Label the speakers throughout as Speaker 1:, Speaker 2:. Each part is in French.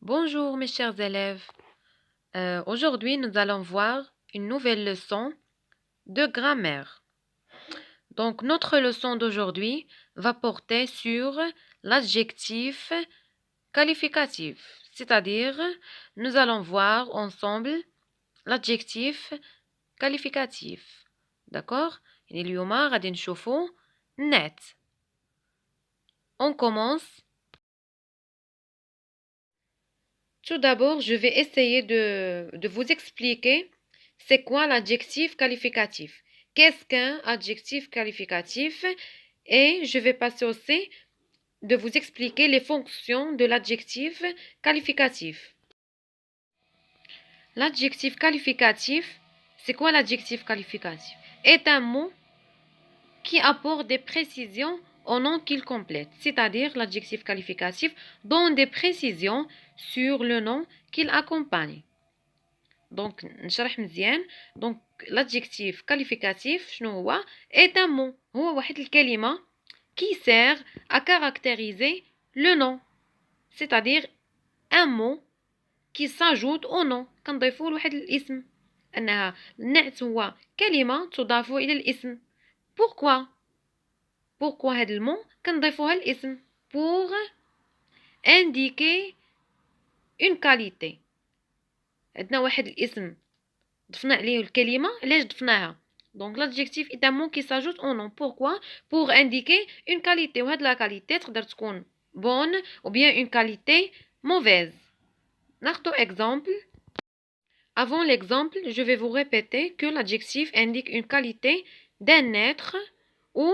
Speaker 1: Bonjour mes chers élèves. Aujourd'hui, nous allons voir une nouvelle leçon de grammaire. Donc, notre leçon d'aujourd'hui va porter sur l'adjectif qualificatif, c'est-à-dire nous allons voir ensemble l'adjectif qualificatif. D'accord? اليوم غادي نشوفوا net. On commence. Tout d'abord, je vais essayer de vous expliquer c'est quoi l'adjectif qualificatif. Qu'est-ce qu'un adjectif qualificatif? Et je vais passer aussi de vous expliquer les fonctions de l'adjectif qualificatif. L'adjectif qualificatif, c'est quoi l'adjectif qualificatif? Est un mot qui apporte des précisions au nom qu'il complète, c'est-à-dire l'adjectif qualificatif donne des précisions sur le nom qu'il accompagne. Donc, نشرح مزيان. Donc, l'adjectif qualificatif شنو هو? Est un mot. هو واحد الكلمة qui sert à caractériser le nom. C'est-à-dire un mot qui s'ajoute au nom. كنضيفوه لواحد الاسم. أنها النعت هو كلمة تضاف إلى الاسم. Pourquoi? Pourquoi هذا المو كنضيفوها الاسم pour indiquer une qualité. عندنا واحد الاسم ضفنا عليه الكلمة. علاش ضفناها؟ donc l'adjectif est un mot qui s'ajoute au nom. Pourquoi? Pour indiquer une qualité. وهاد la qualité تقدر تكون bonne ou bien une qualité mauvaise. ناخدو exemple. Avant l'exemple, je vais vous répéter que l'adjectif indique une qualité d'un être ou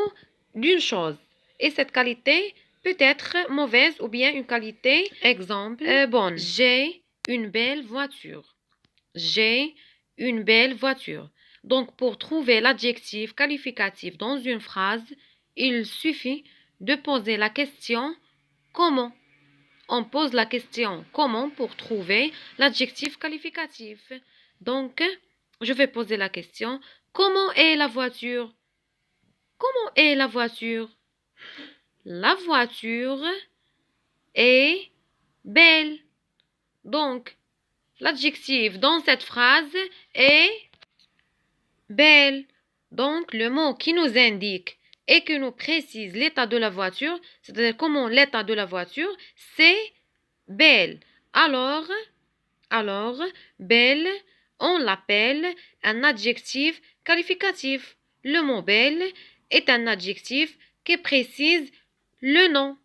Speaker 1: d'une chose. Et cette qualité peut être mauvaise ou bien une qualité, exemple, bonne. J'ai une belle voiture. J'ai une belle voiture. Donc, pour trouver l'adjectif qualificatif dans une phrase, il suffit de poser la question « Comment ?» On pose la question « Comment ?» pour trouver l'adjectif qualificatif. Donc, je vais poser la question « Comment est la voiture ?» Comment est la voiture? La voiture est belle. Donc, l'adjectif dans cette phrase est belle. Donc, le mot qui nous indique et qui nous précise l'état de la voiture, c'est-à-dire comment l'état de la voiture, c'est belle. Alors, belle, on l'appelle un adjectif qualificatif. Le mot belle est un adjectif qui précise le nom.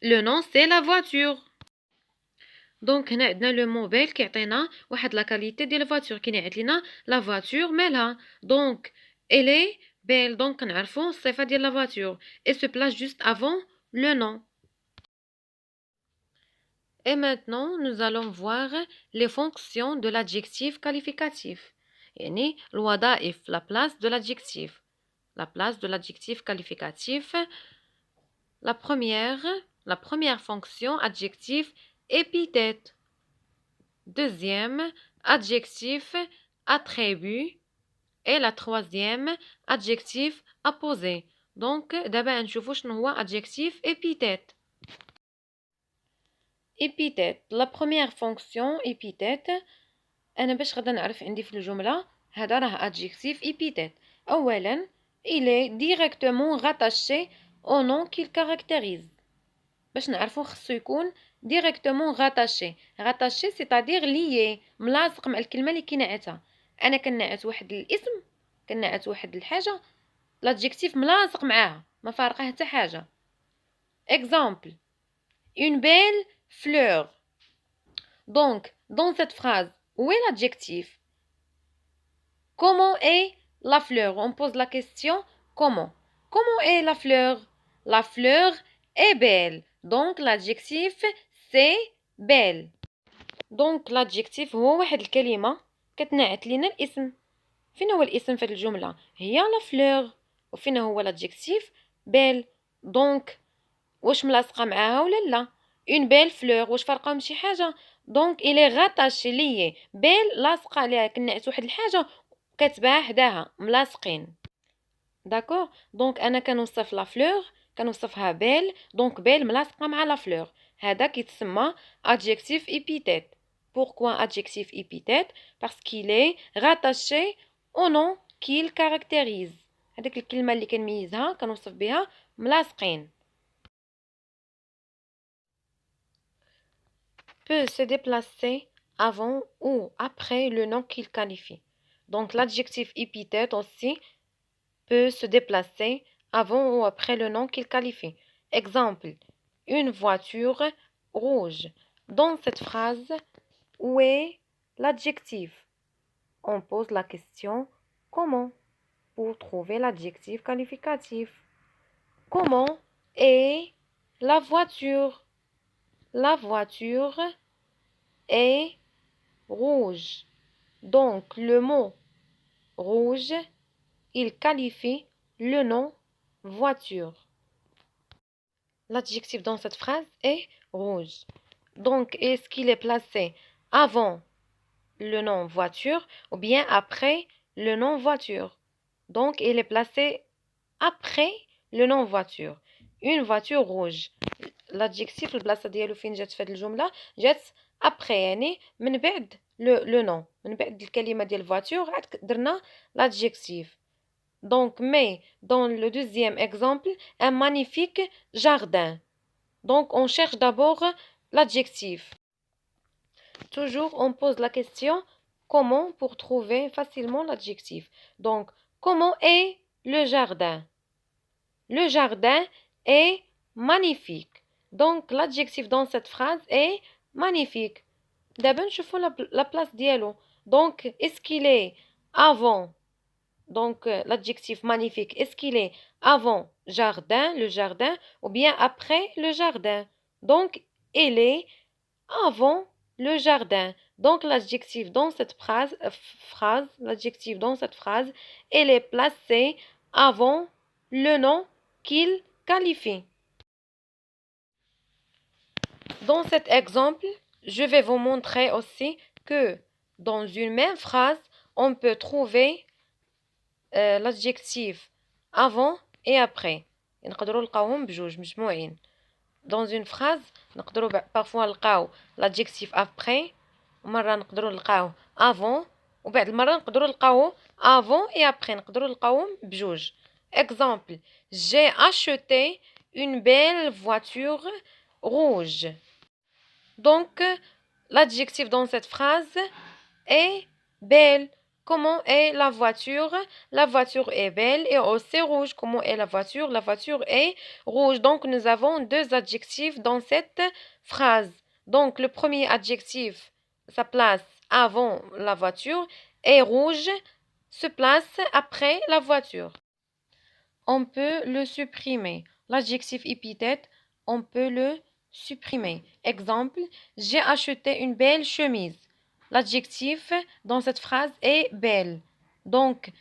Speaker 1: Le nom, c'est la voiture. Donc, هنا عندنا le mot belle كيعطينا واحد la qualité ديال la voiture كينعت لنا la voiture مالها. Donc, elle est belle. Donc, كنعرفوا الصفة ديال la voiture. Elle se place juste avant le nom. Et maintenant, nous allons voir les fonctions de l'adjectif qualificatif. يعني الوظائف, la place de l'adjectif. La place de l'adjectif qualificatif. La première fonction, adjectif épithète. Deuxième, adjectif attribut. Et la troisième, adjectif apposé. Donc, d'abord, نشوفوا شنو هو adjectif épithète. épithète. La première fonction épithète. أنا باش غدا نعرف عندي في الجملة هذا راه adjectif épithète. أولا, il est directement rattaché au nom qu'il caractérise. باش نعرفو خصو يكون directement rattaché. rattaché c'est-à-dire lié, ملاصق مع الكلمة اللي كينعتها. أنا كنعت واحد الاسم, كنعت واحد الحاجة, l'adjectif ملاصق معاها, ما فارقة حتى حاجة. exemple, une belle fleur. Donc, dans cette phrase, où est l'adjectif? Comment est la fleur? On pose la question comment? Comment est la fleur? La fleur est belle. Donc, l'adjectif, c'est belle. Donc, l'adjectif هو واحد الكلمة كتنعت لنا الاسم. فين هو الاسم في الجملة؟ هي la fleur. وفين هو l'adjectif? belle. Donc, واش ملاصقة معاها ولا لا؟ une belle fleur. واش فارقة شي حاجة؟ donc il est rattaché lié. belle لاصقة عليها, كنعت واحد الحاجة كتباع حداها, ملاصقين. داكور. donc أنا كنوصف la fleur, كنوصفها belle. donc belle ملاصقة مع la fleur. هذا كيتسمى adjectif épithète. Pourquoi adjectif épithète? Parce qu'il est rattaché au nom qu'il caractérise. هذيك الكلمة اللي كنميزها كنوصف بها ملاصقين. Peut se déplacer avant ou après le nom qu'il qualifie. Donc l'adjectif épithète aussi peut se déplacer avant ou après le nom qu'il qualifie. Exemple, une voiture rouge. Dans cette phrase, où est l'adjectif? On pose la question comment pour trouver l'adjectif qualificatif. Comment est la voiture? La voiture est rouge. Donc le mot rouge, il qualifie le nom voiture. L'adjectif dans cette phrase est rouge. Donc, est-ce qu'il est placé avant le nom voiture ou bien après le nom voiture? Donc, il est placé après le nom voiture. Une voiture rouge. L'adjectif البلاصة ديالو فين جات في هذه الجملة جات après يعني من بعد le nom من بعد الكلمة ديال voiture عاد درنا l'adjectif. Donc, mais dans le deuxième exemple, un magnifique jardin. Donc, on cherche d'abord l'adjectif. Toujours, on pose la question comment pour trouver facilement l'adjectif. Donc, comment est le jardin? Le jardin est magnifique. Donc, l'adjectif dans cette phrase est magnifique. D'abord, je fais la place dialogue. Donc, est-ce qu'il est avant? Donc, l'adjectif magnifique, est-ce qu'il est avant jardin, le jardin, ou bien après le jardin? Donc, il est avant le jardin. Donc, l'adjectif dans cette phrase, l'adjectif dans cette phrase, il est placé avant le nom qu'il qualifie. Dans cet exemple, je vais vous montrer aussi que dans une même phrase, on peut trouver l'adjectif avant et après. نقدروا نلقاوهم بجوج مجموعين. Dans une phrase نقدروا parfois نلقاو l'adjectif après ومرة نقدروا نلقاو avant وبعد المرة نقدروا نلقاو avant et après نقدروا نلقاوهم بجوج. Exemple, j'ai acheté une belle voiture rouge. Donc l'adjectif dans cette phrase est belle. Comment est la voiture? La voiture est belle et aussi rouge. Comment est la voiture? La voiture est rouge. Donc, nous avons deux adjectifs dans cette phrase. Donc, le premier adjectif, sa place avant la voiture, et rouge se place après la voiture. On peut le supprimer. L'adjectif épithète, on peut le supprimer. Exemple, j'ai acheté une belle chemise. L'adjectif dans cette phrase est belle. Donc,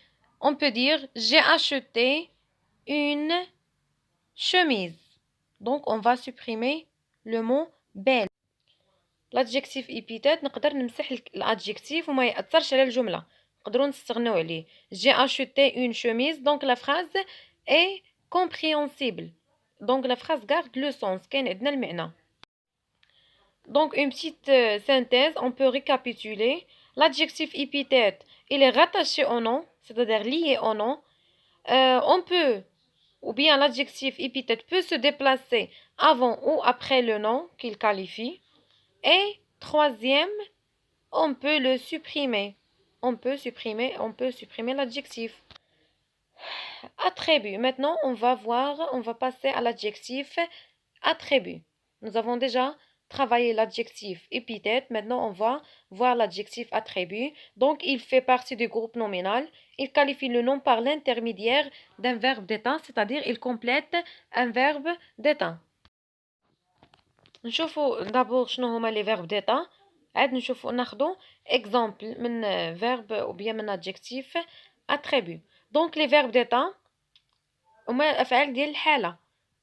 Speaker 1: on peut dire j'ai acheté une chemise. Donc, on va supprimer le mot belle. L'adjectif épithète نقدر نمسح l'adjectif وما يأثرش على الجملة. نقدروا نستغنوا عليه. J'ai acheté une chemise. Donc, la phrase est compréhensible. Donc, la phrase garde le sens. كاين عندنا المعنى. Donc, une petite synthèse, on peut récapituler. L'adjectif épithète, il est rattaché au nom, c'est-à-dire lié au nom. On peut, ou bien l'adjectif épithète peut se déplacer avant ou après le nom qu'il qualifie. Et troisième, on peut le supprimer. On peut supprimer l'adjectif. Attribut. Maintenant, on va passer à l'adjectif attribut. Nous avons déjà travailler l'adjectif épithète. Maintenant, on va voir l'adjectif attribut. Donc, il fait partie du groupe nominal. Il qualifie le nom par l'intermédiaire d'un verbe d'état, c'est-à-dire il complète un verbe d'état. نشوفوا d'abord شنو هما les verbes d'état. عاد نشوفوا ناخذوا exemple من verbe ou bien من adjectif attribut. Donc, les verbes d'état هما الأفعال ديال الحالة.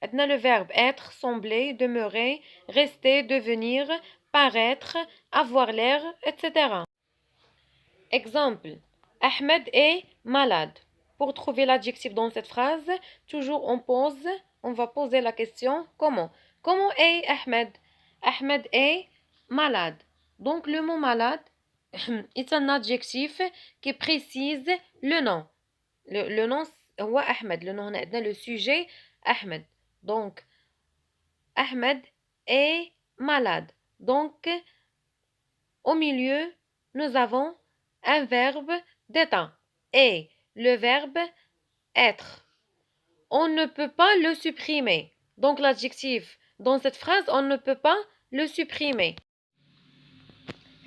Speaker 1: عندنا le verbe être, sembler, demeurer, rester, devenir, paraître, avoir l'air, etc. Exemple, Ahmed est malade. Pour trouver l'adjectif dans cette phrase, toujours on va poser la question comment? Comment est Ahmed? Ahmed est malade. Donc, le mot malade est un adjectif qui précise le nom. Le nom, c'est Ahmed. Le nom, on a le sujet, Ahmed. Donc, Ahmed est malade. Donc, au milieu, nous avons un verbe d'état. Et le verbe être. On ne peut pas le supprimer. Donc, l'adjectif dans cette phrase, on ne peut pas le supprimer.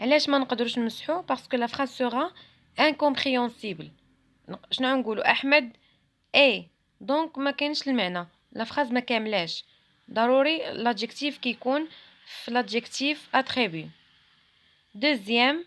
Speaker 1: علاش ما نقدروش نمسحوه parce que la phrase sera incompréhensible. شنو نقولوا احمد اي دونك ما كاينش المعنى لا phrase ما كاملاش ضروري l'adjectif كيكون في l'adjectif attribut. Deuxième,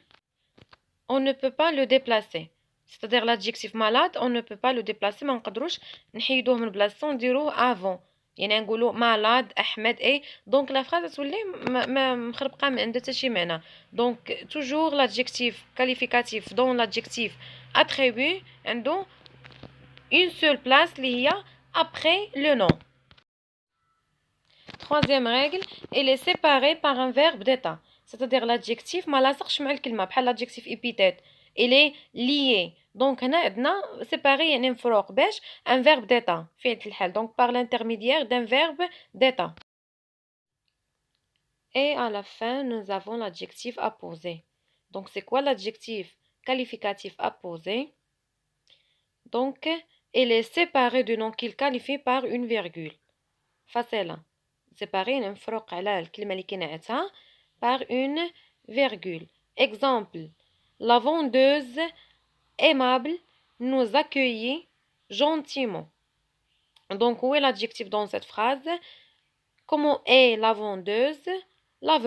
Speaker 1: on ne peut pas le déplacer. C'est-à-dire l'adjectif malade, on ne peut pas le déplacer, ما نقدروش نحيدوه من بلاصتو نديروه avant. يعني نقولوا malade احمد اي دونك لا phrase تولي ما مخربقه ما عندها حتى شي معنى. دونك toujours l'adjectif qualificatif dans l'adjectif attribut عنده une seule place اللي هي après le nom. Troisième règle, elle est séparée par un verbe d'état. C'est-à-dire l'adjectif ما لاصقش مع الكلمه بحال l'adjectif épithète. Elle est liée. Donc هنا عندنا séparé يعني مفروق باش un verbe d'état فعل الحال. Donc par l'intermédiaire d'un verbe d'état. Et à la fin, nous avons l'adjectif apposé. Donc c'est quoi l'adjectif qualificatif apposé? Donc elle est séparée du nom qu'il qualifie par une virgule. Facile. Séparé مفروق على الكلمة اللي كنعتها par une virgule. Exemple, la vendeuse aimable nous accueillit gentiment. Donc, où est l'adjectif dans cette phrase? Comment est la vendeuse? La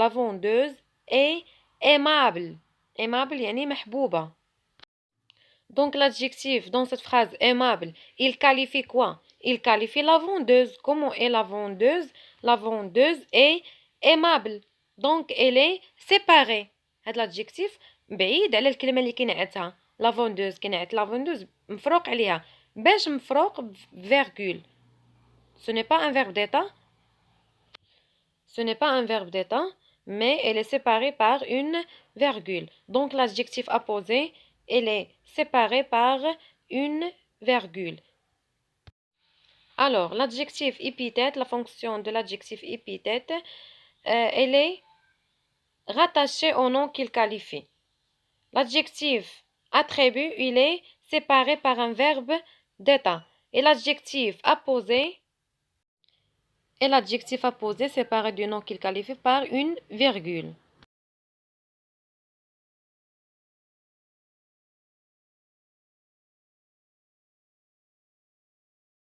Speaker 1: vendeuse est aimable. Aimable, يعني محبوبة. Donc, l'adjectif dans cette phrase aimable, il qualifie quoi? Il qualifie la vendeuse. Comment est la vendeuse? La vendeuse est aimable. Donc, elle est séparée. هذا l'adjectif بعيد على الكلمة اللي كنعتها. La vendeuse كنعت la vendeuse مفروق عليها. باش مفروق virgule. Ce n'est pas un verbe d'état. Ce n'est pas un verbe d'état, mais elle est séparée par une virgule. Donc, l'adjectif apposé, elle est séparée par une virgule. Alors, l'adjectif épithète, la fonction de l'adjectif épithète, elle est rattachée au nom qu'il qualifie. L'adjectif attribut, il est séparé par un verbe d'état. Et l'adjectif apposé, séparé du nom qu'il qualifie par une virgule.